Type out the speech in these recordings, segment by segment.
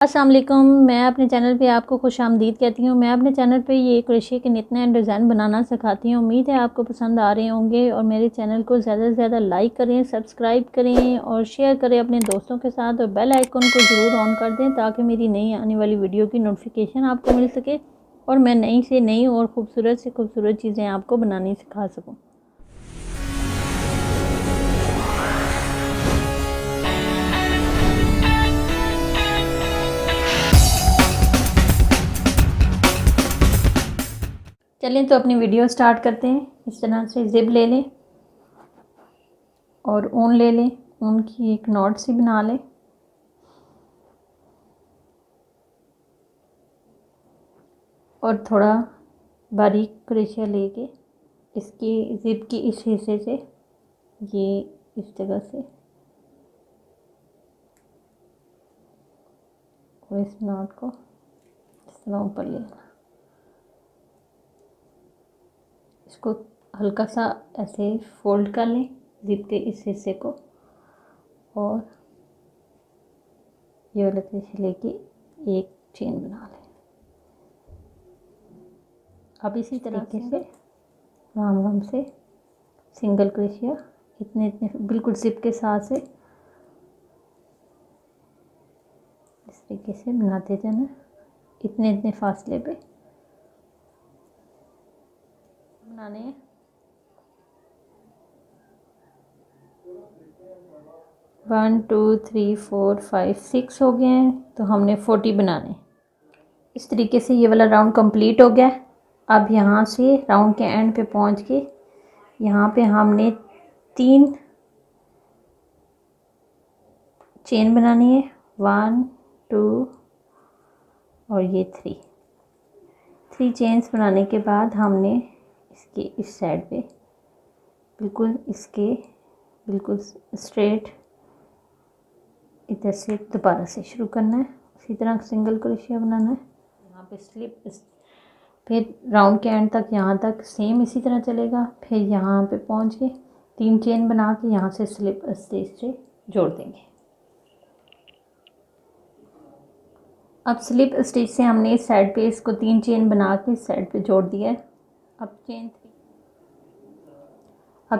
अस्सलाम वालेकुम। मैं अपने चैनल पे आपको खुशामदीद कहती हूँ। मैं अपने चैनल पे ये क्रोशिया के नित नए डिज़ाइन बनाना सिखाती हूँ। उम्मीद है आपको पसंद आ रहे होंगे और मेरे चैनल को ज़्यादा से ज़्यादा लाइक करें, सब्सक्राइब करें और शेयर करें अपने दोस्तों के साथ, और बेल आइकन को ज़रूर ऑन कर दें ताकि मेरी नई आने वाली वीडियो की नोटिफिकेशन आपको मिल सके और मैं नई से नई और ख़ूबसूरत से ख़ूबसूरत चीज़ें आपको बनानी सिखा सकूँ। चलें तो अपनी वीडियो स्टार्ट करते हैं। इस तरह से ज़िप ले लें और ऊन ले लें, ऊन की एक नॉट सी बना लें और थोड़ा बारीक क्रोशिया लेके इसकी ज़िप की इस हिस्से से ये इस जगह से और इस नॉट को इस तरह ऊपर ले लेना। इसको हल्का सा ऐसे फोल्ड कर लें ज़िप के इस हिस्से को और ये वाला क्रोशिया लेके एक चेन बना लें। अब इसी तरीके से राम राम से सिंगल क्रोशिया इतने इतने बिल्कुल ज़िप के साथ से इस तरीके से बनाते जाना, इतने इतने फासले पे बनाने हैं। One two three four five six हो गए हैं, तो हमने 40 बनाने। इस तरीके से ये वाला राउंड कंप्लीट हो गया। अब यहाँ से राउंड के एंड पे पहुँच के यहाँ पे हमने 3 चेन बनानी है, 1 2 और ये 3 चेन्स बनाने के बाद हमने इसके इस साइड पे बिल्कुल स्ट्रेट इधर से दोबारा से शुरू करना है। इसी तरह सिंगल क्रोशिया बनाना है। यहाँ पे स्लिप, फिर राउंड के एंड तक यहाँ तक सेम इसी तरह चलेगा। फिर यहाँ पे पहुँच के 3 चेन बना के यहाँ से स्लिप स्टिच से जोड़ देंगे। अब स्लिप स्टिच से हमने इस साइड पे इसको 3 चेन बना के इस साइड पे जोड़ दिया है। अब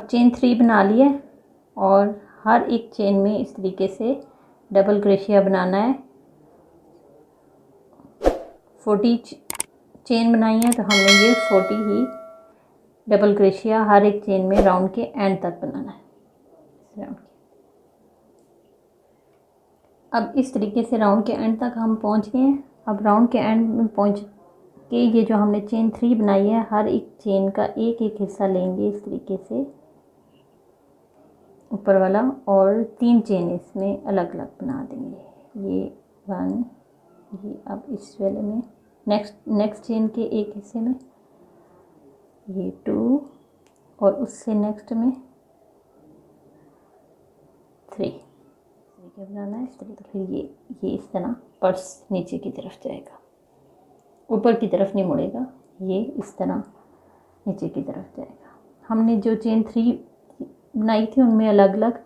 चेन 3 बना लिए और हर एक चेन में इस तरीके से डबल क्रोशिया बनाना है। 40 चेन बनाई है तो हमने ये 40 ही डबल क्रोशिया हर एक चेन में राउंड के एंड तक बनाना है। अब इस तरीके से राउंड के एंड तक हम पहुंच गए हैं। अब राउंड के एंड में पहुंच के ये जो हमने चेन 3 बनाई है, हर एक चेन का एक एक हिस्सा लेंगे इस तरीके से ऊपर वाला, और 3 चेन इसमें अलग अलग बना देंगे। ये 1, ये अब इस वाले में नेक्स्ट चेन के एक हिस्से में ये 2 और उससे नेक्स्ट में 3 तरीके बनाना है। इस तरीके तो फिर ये इस तरह पर्स नीचे की तरफ जाएगा, ऊपर की तरफ नहीं मुड़ेगा, ये इस तरह नीचे की तरफ जाएगा। हमने जो चेन 3 बनाई थी उनमें अलग अलग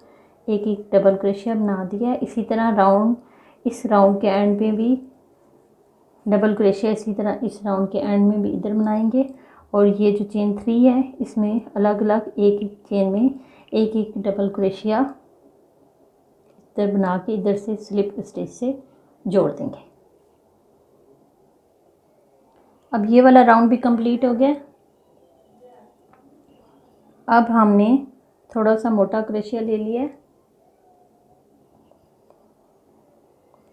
एक एक डबल क्रोशिया बना दिया है। इसी तरह इस राउंड के एंड में भी डबल क्रोशिया, इसी तरह इस राउंड के एंड में भी इधर बनाएंगे। और ये जो चेन 3 है इसमें अलग अलग एक एक चेन में एक एक डबल क्रोशिया इधर बना के इधर से स्लिप स्टिच से जोड़ देंगे। अब ये वाला राउंड भी कंप्लीट हो गया। अब हमने थोड़ा सा मोटा क्रोशिया ले लिया है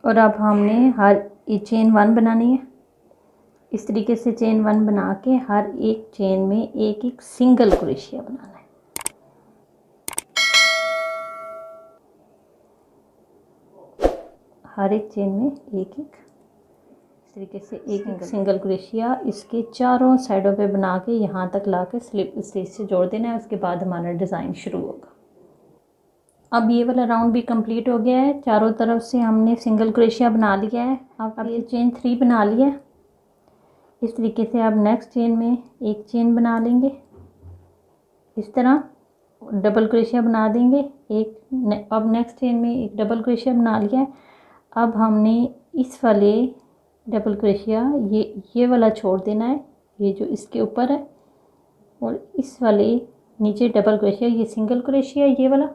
और अब हमने ये चेन 1 बनानी है। इस तरीके से चेन 1 बना के हर एक चेन में एक एक सिंगल क्रोशिया बनाना है। हर एक चेन में एक एक इस तरीके से एक सिंगल क्रोशिया इसके चारों साइडों पे बना के यहाँ तक ला के स्लिप स्टिच से जोड़ देना है। उसके बाद हमारा डिज़ाइन शुरू होगा। अब ये वाला राउंड भी कंप्लीट हो गया है। चारों तरफ से हमने सिंगल क्रोशिया बना लिया है। अब ये चेन 3 बना लिया है। इस तरीके से अब नेक्स्ट चेन में एक चेन बना लेंगे, इस तरह डबल क्रोशिया बना देंगे एक। अब नेक्स्ट चेन में एक डबल क्रोशिया बना लिया है। अब हमने इस वाले डबल क्रोशिया ये वाला छोड़ देना है, ये जो इसके ऊपर है, और इस वाले नीचे डबल क्रोशिया, ये सिंगल क्रोशिया ये वाला,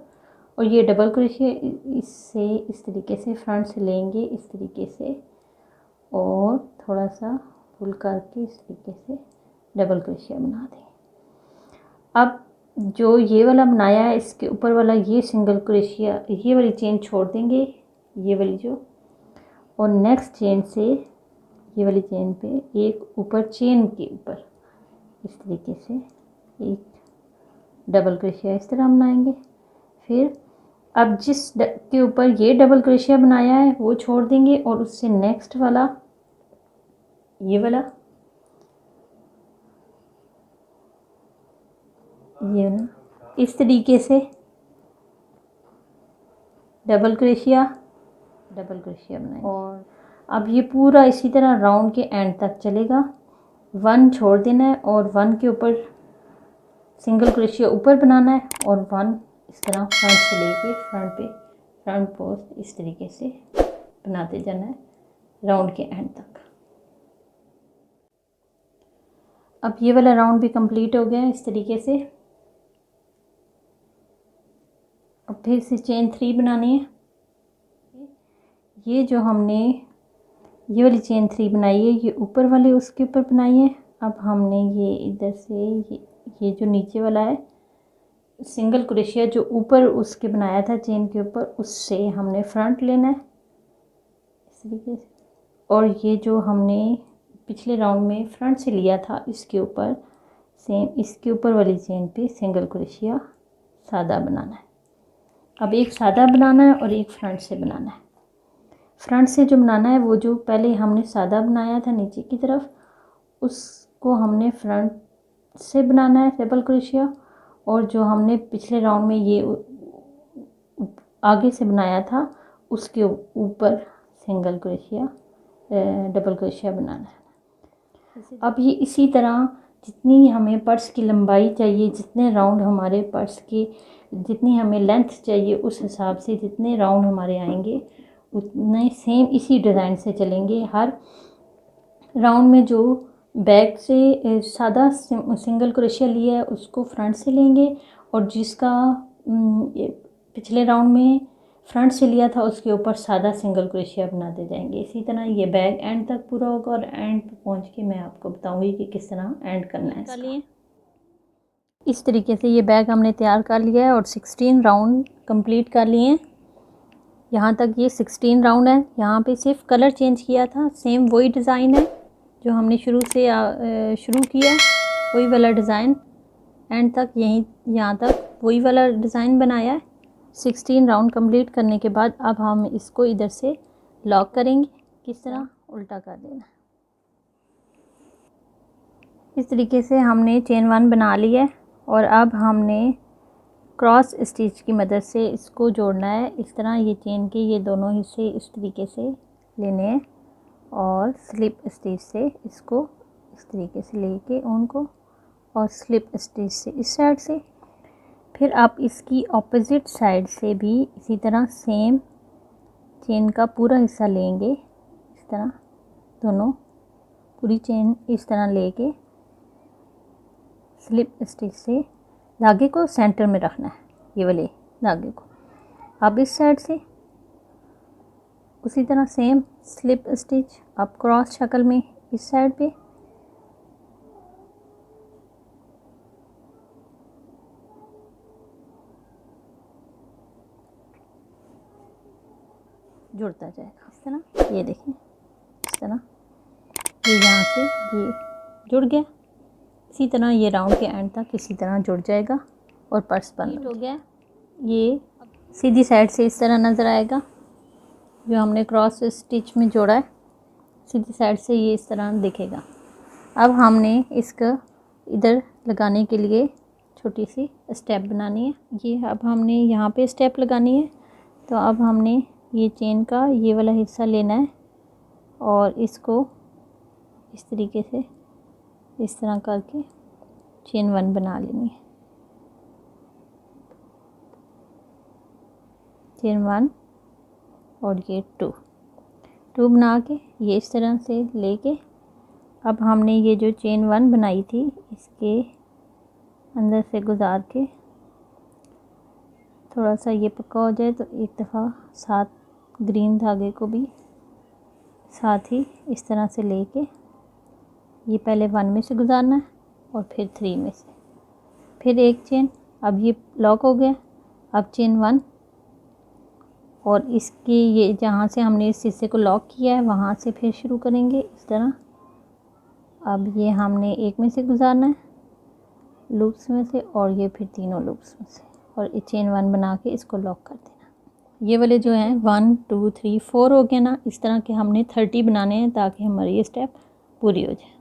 और ये डबल क्रोशिया, इससे इस तरीके से फ्रंट से लेंगे इस तरीके से, और थोड़ा सा पुल करके इस तरीके से डबल क्रोशिया बना दें। अब जो ये वाला बनाया है इसके ऊपर वाला ये सिंगल क्रोशिया, ये वाली चेन छोड़ देंगे, ये वाली जो, और नेक्स्ट चेन से ये वाली चेन पे एक ऊपर चेन के ऊपर इस तरीके से एक डबल क्रोशिया इस तरह बनाएंगे। फिर अब जिस के ऊपर ये डबल क्रोशिया बनाया है वो छोड़ देंगे, और उससे नेक्स्ट वाला ये वाला, ये ना इस तरीके से डबल क्रोशिया बनाएंगे। और अब ये पूरा इसी तरह राउंड के एंड तक चलेगा। 1 छोड़ देना है और 1 के ऊपर सिंगल क्रोशिया ऊपर बनाना है, और 1 इस तरह फ्रंट से लेके फ्रंट पोस्ट इस तरीके से बनाते जाना है राउंड के एंड तक। अब ये वाला राउंड भी कंप्लीट हो गया है इस तरीके से। अब फिर से चेन 3 बनानी है। ये जो हमने ये वाली चेन 3 बनाई है, ये ऊपर वाले उसके ऊपर बनाई है। अब हमने ये इधर से ये जो नीचे वाला है सिंगल क्रोशिया जो ऊपर उसके बनाया था चेन के ऊपर, उससे हमने फ्रंट लेना है इस तरीके से, और ये जो हमने पिछले राउंड में फ्रंट से लिया था इसके ऊपर सेम इसके ऊपर वाली चेन पे सिंगल क्रोशिया सादा बनाना है। अब एक सादा बनाना है और एक फ्रंट से बनाना है। फ्रंट से जो बनाना है वो जो पहले हमने सादा बनाया था नीचे की तरफ, उसको हमने फ्रंट से बनाना है डबल क्रोशिया, और जो हमने पिछले राउंड में ये आगे से बनाया था उसके ऊपर सिंगल क्रोशिया डबल क्रोशिया बनाना है। अब ये इसी तरह जितनी हमें पर्स की लंबाई चाहिए, जितने राउंड हमारे पर्स की जितनी हमें लेंथ चाहिए, उस हिसाब से जितने राउंड हमारे आएंगे उतने सेम इसी डिज़ाइन से चलेंगे। हर राउंड में जो बैक से सादा सिंगल क्रोशिया लिया है उसको फ्रंट से लेंगे, और जिसका पिछले राउंड में फ्रंट से लिया था उसके ऊपर सादा सिंगल क्रोशिया बनाते जाएंगे। इसी तरह ये बैग एंड तक पूरा होगा, और एंड पे पहुंच के मैं आपको बताऊंगी कि किस तरह एंड करना है इसका। इस तरीके से ये बैग हमने तैयार कर लिया है और 16 राउंड कंप्लीट कर लिए हैं। यहाँ तक ये 16 राउंड है। यहाँ पे सिर्फ कलर चेंज किया था, सेम वही डिज़ाइन है जो हमने शुरू किया, वही वाला डिज़ाइन एंड तक यहाँ तक वही वाला डिज़ाइन बनाया है। 16 राउंड कंप्लीट करने के बाद अब हम इसको इधर से लॉक करेंगे। किस तरह उल्टा कर देना। इस तरीके से हमने चेन 1 बना ली है, और अब हमने क्रॉस स्टिच की मदद से इसको जोड़ना है। इस तरह ये चेन के ये दोनों हिस्से इस तरीके से लेने हैं, और स्लिप स्टिच से इसको इस तरीके से लेके उनको, और स्लिप स्टिच से इस साइड से। फिर आप इसकी ऑपोजिट साइड से भी इसी तरह सेम चेन का पूरा हिस्सा लेंगे। इस तरह दोनों पूरी चेन इस तरह लेके स्लिप स्टिच से धागे को सेंटर में रखना है, ये वाले धागे को। अब इस साइड से उसी तरह सेम स्लिप स्टिच अब क्रॉस शक्ल में इस साइड पे, जुड़ता जाएगा इस तरह। ये देखें इस तरह ये यहाँ से ये जुड़ गया। इसी तरह ये राउंड के एंड तक इसी तरह जुड़ जाएगा और पर्स बंद हो गया। ये सीधी साइड से इस तरह नज़र आएगा जो हमने क्रॉस स्टिच में जोड़ा है, सीधी साइड से ये इस तरह दिखेगा। अब हमने इसका इधर लगाने के लिए छोटी सी स्टेप बनानी है। ये अब हमने यहाँ पे स्टेप लगानी है, तो अब हमने ये चेन का ये वाला हिस्सा लेना है और इसको इस तरीके से इस तरह करके चेन 1 बना लेनी है। चेन 1 और ये 2, 2 बना के ये इस तरह से लेके अब हमने ये जो चेन 1 बनाई थी इसके अंदर से गुजार के थोड़ा सा ये पक्का हो जाए तो एक दफ़ा साथ ग्रीन धागे को भी साथ ही इस तरह से लेके ये पहले 1 में से गुजारना है और फिर 3 में से, फिर एक चेन। अब ये लॉक हो गया। अब चेन 1 और इसकी ये जहाँ से हमने इस हिस्से को लॉक किया है वहाँ से फिर शुरू करेंगे इस तरह। अब ये हमने एक में से गुजारना है लूप्स में से और ये फिर तीनों लूप्स में से और ये चेन 1 बना के इसको लॉक कर देना। ये वाले जो हैं 1 2 3 4 हो गए ना, इस तरह के हमने 30 बनाने हैं ताकि हमारी ये स्टेप पूरी हो जाए।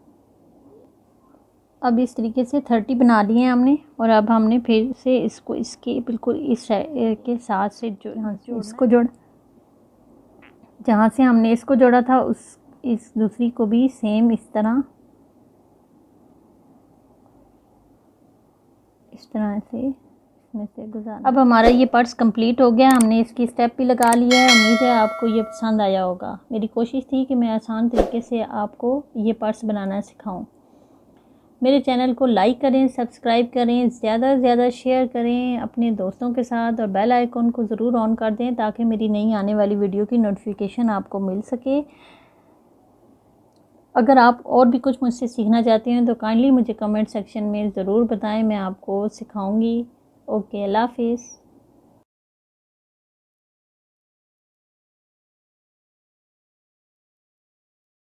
अब इस तरीके से 30 बना लिए हैं हमने और अब हमने फिर से इसको इसके बिल्कुल इस के साथ से जो इसको जोड़, जहाँ से हमने इसको जोड़ा था उस इस दूसरी को भी सेम इस तरह से इसमें से गुजारना। अब हमारा ये पर्स कंप्लीट हो गया, हमने इसकी स्टेप भी लगा लिया है। उम्मीद है आपको ये पसंद आया होगा। मेरी कोशिश थी कि मैं आसान तरीके से आपको ये पर्स बनाना सिखाऊं। मेरे चैनल को लाइक करें, सब्सक्राइब करें, ज़्यादा से ज़्यादा शेयर करें अपने दोस्तों के साथ और बेल आइकन को ज़रूर ऑन कर दें ताकि मेरी नई आने वाली वीडियो की नोटिफिकेशन आपको मिल सके। अगर आप और भी कुछ मुझसे सीखना चाहते हैं तो काइंडली मुझे कमेंट सेक्शन में ज़रूर बताएं, मैं आपको सिखाऊंगी। ओके, अल्लाह हाफिज़।